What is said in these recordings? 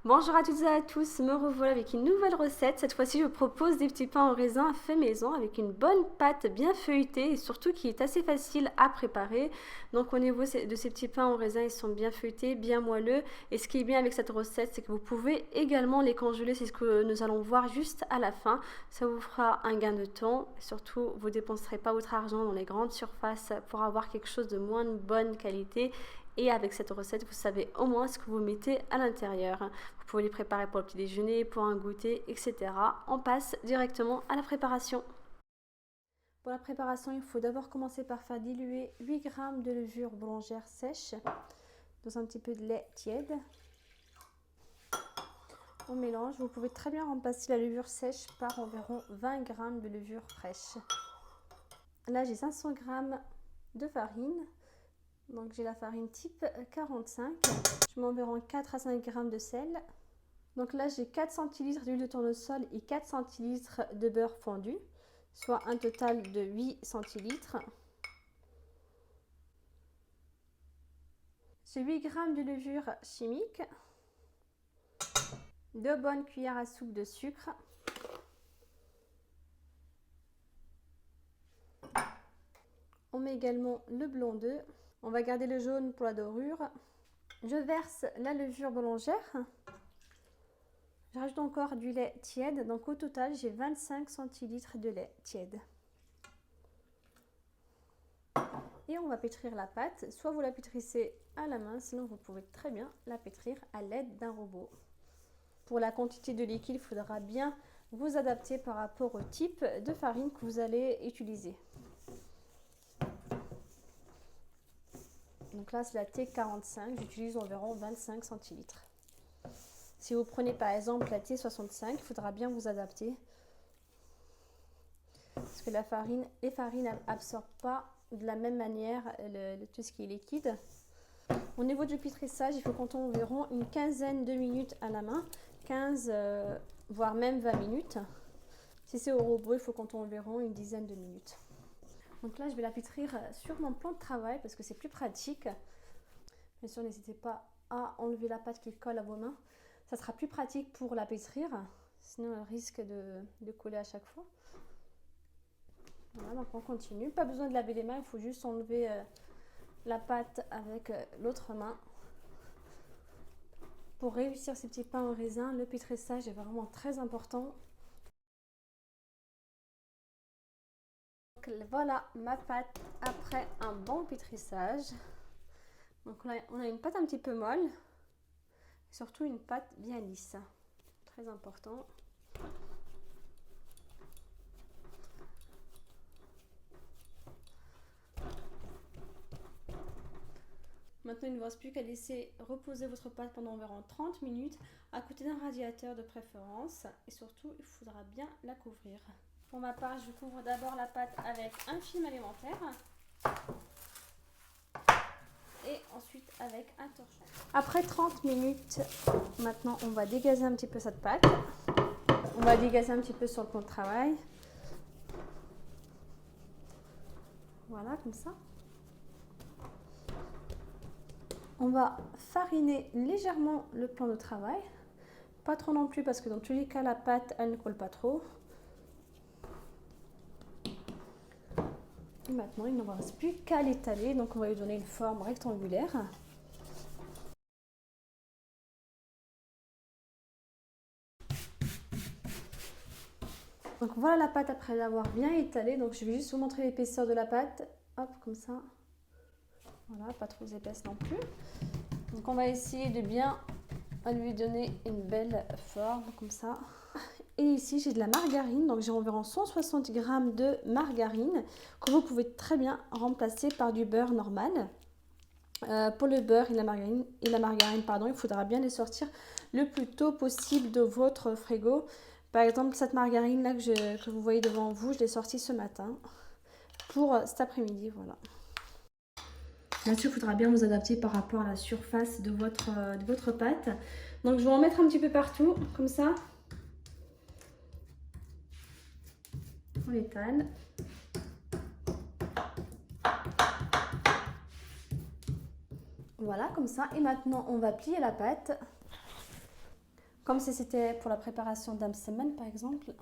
Bonjour à toutes et à tous, me revoilà avec une nouvelle recette. Cette fois-ci, je propose des petits pains au raisin fait maison avec une bonne pâte bien feuilletée et surtout qui est assez facile à préparer. Donc au niveau de ces petits pains au raisin, ils sont bien feuilletés, bien moelleux. Et ce qui est bien avec cette recette, c'est que vous pouvez également les congeler. C'est ce que nous allons voir juste à la fin. Ça vous fera un gain de temps. Et surtout, vous ne dépenserez pas votre argent dans les grandes surfaces pour avoir quelque chose de moins de bonne qualité. Et avec cette recette, vous savez au moins ce que vous mettez à l'intérieur. Vous pouvez les préparer pour le petit déjeuner, pour un goûter, etc. On passe directement à la préparation. Pour la préparation, il faut d'abord commencer par faire diluer 8 g de levure boulangère sèche dans un petit peu de lait tiède. On mélange. Vous pouvez très bien remplacer la levure sèche par environ 20 g de levure fraîche. Là, j'ai 500 g de farine. Donc j'ai la farine type 45. Je mets environ 4 à 5 g de sel. Donc là j'ai 4 centilitres d'huile de tournesol et 4 centilitres de beurre fondu, soit un total de 8 centilitres. J'ai 8 g de levure chimique, 2 bonnes cuillères à soupe de sucre, on met également le blanc d'œuf, on va garder le jaune pour la dorure. Je verse la levure boulangère. Je rajoute encore du lait tiède, donc au total j'ai 25 centilitres de lait tiède. Et on va pétrir la pâte, soit vous la pétrissez à la main, sinon vous pouvez très bien la pétrir à l'aide d'un robot. Pour la quantité de liquide, il faudra bien vous adapter par rapport au type de farine que vous allez utiliser. Donc là c'est la T45, j'utilise environ 25 centilitres. Si vous prenez par exemple la T65, il faudra bien vous adapter. Parce que les farines n'absorbent pas de la même manière tout ce qui est liquide. Au niveau du pétrissage, il faut compter environ une quinzaine de minutes à la main, 15 voire même 20 minutes. Si c'est au robot, il faut compter environ une dizaine de minutes. Donc là, je vais la pétrir sur mon plan de travail parce que c'est plus pratique. Bien sûr, n'hésitez pas à enlever la pâte qui colle à vos mains. Ça sera plus pratique pour la pétrir, sinon elle risque de coller à chaque fois. Voilà, donc on continue. Pas besoin de laver les mains, il faut juste enlever la pâte avec l'autre main. Pour réussir ces petits pains au raisin, le pétrissage est vraiment très important. Donc voilà ma pâte après un bon pétrissage. Donc là, on a une pâte un petit peu molle, surtout une pâte bien lisse. Très important. Maintenant, il ne vous reste plus qu'à laisser reposer votre pâte pendant environ 30 minutes à côté d'un radiateur de préférence. Et surtout, il faudra bien la couvrir. Pour ma part, je couvre d'abord la pâte avec un film alimentaire. Et ensuite avec un torchon. Après 30 minutes, maintenant, on va dégazer un petit peu cette pâte. On va dégazer un petit peu sur le plan de travail. Voilà, comme ça. On va fariner légèrement le plan de travail. Pas trop non plus parce que dans tous les cas, la pâte, elle ne colle pas trop. Et maintenant, il ne nous reste plus qu'à l'étaler. Donc, on va lui donner une forme rectangulaire. Donc, voilà la pâte après l'avoir bien étalée. Donc, je vais juste vous montrer l'épaisseur de la pâte. Hop, comme ça. Voilà, pas trop épaisse non plus. Donc, on va essayer de bien lui donner une belle forme, comme ça. Et ici, j'ai de la margarine, donc j'ai environ 160 g de margarine que vous pouvez très bien remplacer par du beurre normal. Pour le beurre et la margarine, il faudra bien les sortir le plus tôt possible de votre frigo. Par exemple, cette margarine là que vous voyez devant vous, je l'ai sortie ce matin pour cet après-midi, voilà. Bien sûr, il faudra bien vous adapter par rapport à la surface de votre pâte. Donc, je vais en mettre un petit peu partout, comme ça. On l'étale. Voilà, comme ça. Et maintenant, on va plier la pâte. comme si c'était pour la préparation d'un semaine par exemple.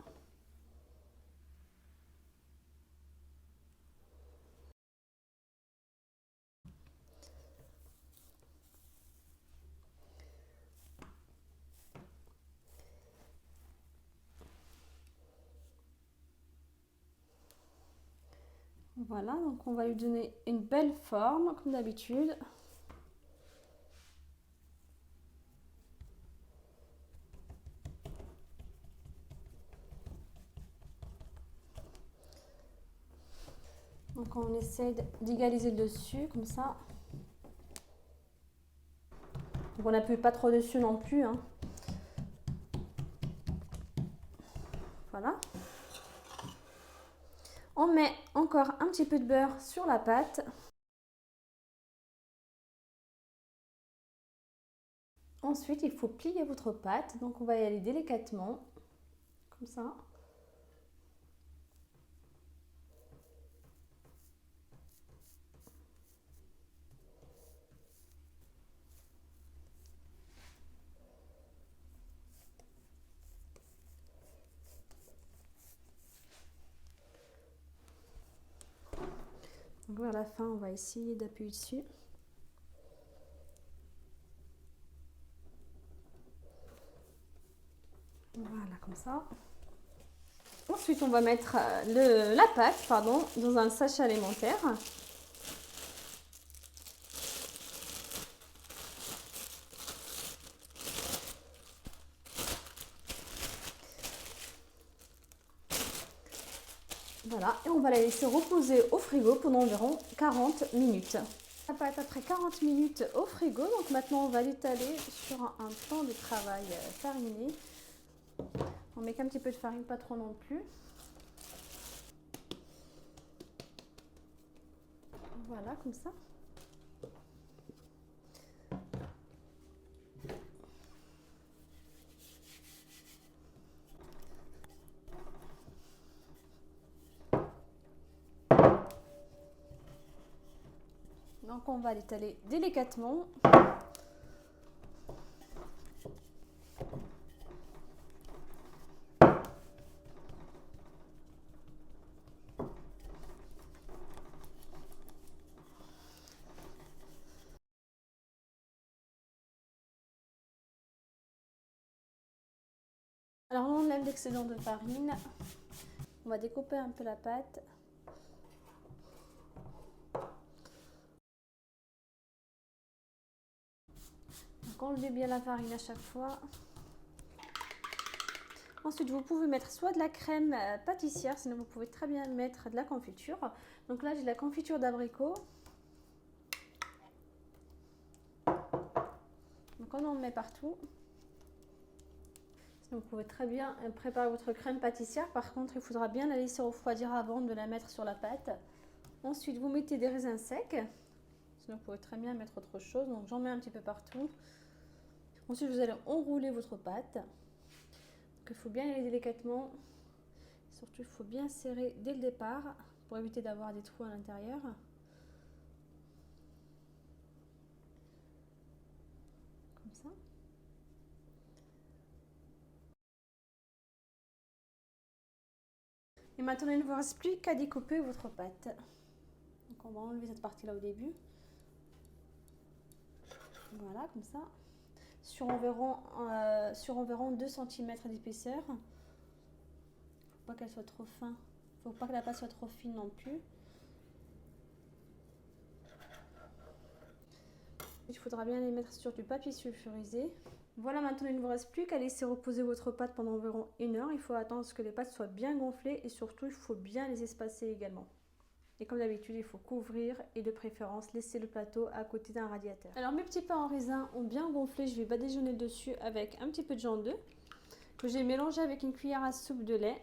Voilà, donc on va lui donner une belle forme comme d'habitude. Donc on essaie d'égaliser le dessus comme ça. Donc on n'appuie pas trop dessus non plus, hein. Voilà. On met encore un petit peu de beurre sur la pâte. Ensuite, il faut plier votre pâte. Donc on va y aller délicatement, comme ça. Donc vers la fin, on va essayer d'appuyer dessus. Voilà, comme ça. Ensuite, on va mettre la pâte dans un sachet alimentaire. Voilà, et on va la laisser reposer au frigo pendant environ 40 minutes. La pâte après 40 minutes au frigo, donc maintenant on va l'étaler sur un plan de travail fariné. On met qu'un petit peu de farine, pas trop non plus. Voilà, comme ça. Donc on va l'étaler délicatement. Alors on enlève l'excédent de farine. On va découper un peu la pâte. Donc enlevez bien la farine à chaque fois. Ensuite, vous pouvez mettre soit de la crème pâtissière, sinon vous pouvez très bien mettre de la confiture. Donc là, j'ai de la confiture d'abricot. Donc on en met partout. Sinon, vous pouvez très bien préparer votre crème pâtissière. Par contre, il faudra bien la laisser refroidir avant de la mettre sur la pâte. Ensuite, vous mettez des raisins secs. Sinon, vous pouvez très bien mettre autre chose. Donc j'en mets un petit peu partout. Ensuite, vous allez enrouler votre pâte. Donc, il faut bien y aller délicatement. Surtout, il faut bien serrer dès le départ pour éviter d'avoir des trous à l'intérieur. Comme ça. Et maintenant, il ne vous reste plus qu'à découper votre pâte. Donc, on va enlever cette partie-là au début. Voilà, comme ça. Sur environ 2 cm d'épaisseur. Il ne faut pas qu'elle soit trop fine. Il ne faut pas que la pâte soit trop fine non plus. Il faudra bien les mettre sur du papier sulfurisé. Voilà, maintenant il ne vous reste plus qu'à laisser reposer votre pâte pendant environ 1 heure. Il faut attendre à ce que les pâtes soient bien gonflées et surtout il faut bien les espacer également. Et comme d'habitude, il faut couvrir et de préférence laisser le plateau à côté d'un radiateur. Alors mes petits pains en raisin ont bien gonflé, je vais badigeonner dessus avec un petit peu de jaune d'œuf que j'ai mélangé avec une cuillère à soupe de lait.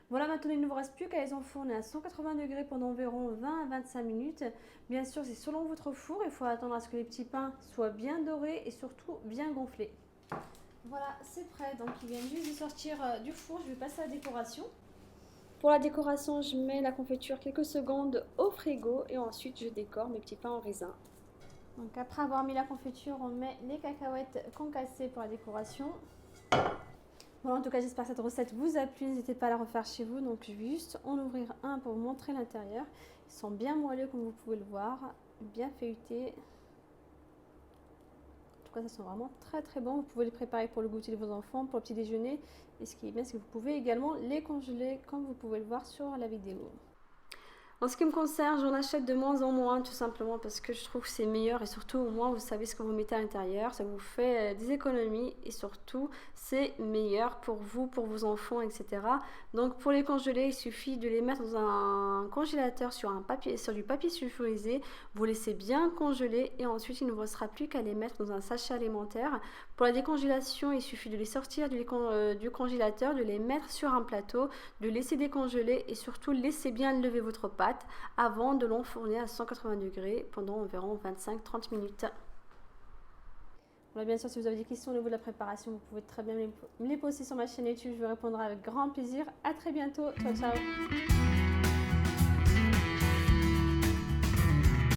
Voilà, maintenant il ne vous reste plus qu'à les enfourner à 180 degrés pendant environ 20 à 25 minutes. Bien sûr, c'est selon votre four, il faut attendre à ce que les petits pains soient bien dorés et surtout bien gonflés. Voilà, c'est prêt, donc ils viennent juste de sortir du four, je vais passer à la décoration. Pour la décoration, je mets la confiture quelques secondes au frigo et ensuite je décore mes petits pains en raisin. Donc après avoir mis la confiture, on met les cacahuètes concassées pour la décoration. Voilà, en tout cas, j'espère que cette recette vous a plu. N'hésitez pas à la refaire chez vous. Donc, je vais juste en ouvrir un pour vous montrer l'intérieur. Ils sont bien moelleux, comme vous pouvez le voir, bien feuilletés. En tout cas, ça sent vraiment très très bon. Vous pouvez les préparer pour le goûter de vos enfants, pour le petit déjeuner. Et ce qui est bien, c'est que vous pouvez également les congeler, comme vous pouvez le voir sur la vidéo. En ce qui me concerne, j'en achète de moins en moins, tout simplement parce que je trouve que c'est meilleur et surtout au moins vous savez ce que vous mettez à l'intérieur, ça vous fait des économies et surtout c'est meilleur pour vous, pour vos enfants, etc. Donc pour les congeler, il suffit de les mettre dans un congélateur sur du papier sulfurisé, vous laissez bien congeler et ensuite il ne vous restera plus qu'à les mettre dans un sachet alimentaire. Pour la décongélation, il suffit de les sortir du congélateur, de les mettre sur un plateau, de laisser décongeler et surtout laissez bien lever votre pâte avant de l'enfourner à 180 degrés pendant environ 25-30 minutes. Voilà, bien sûr, si vous avez des questions au niveau de la préparation, vous pouvez très bien me les poster sur ma chaîne YouTube. Je vous répondrai avec grand plaisir. À très bientôt. Ciao, ciao.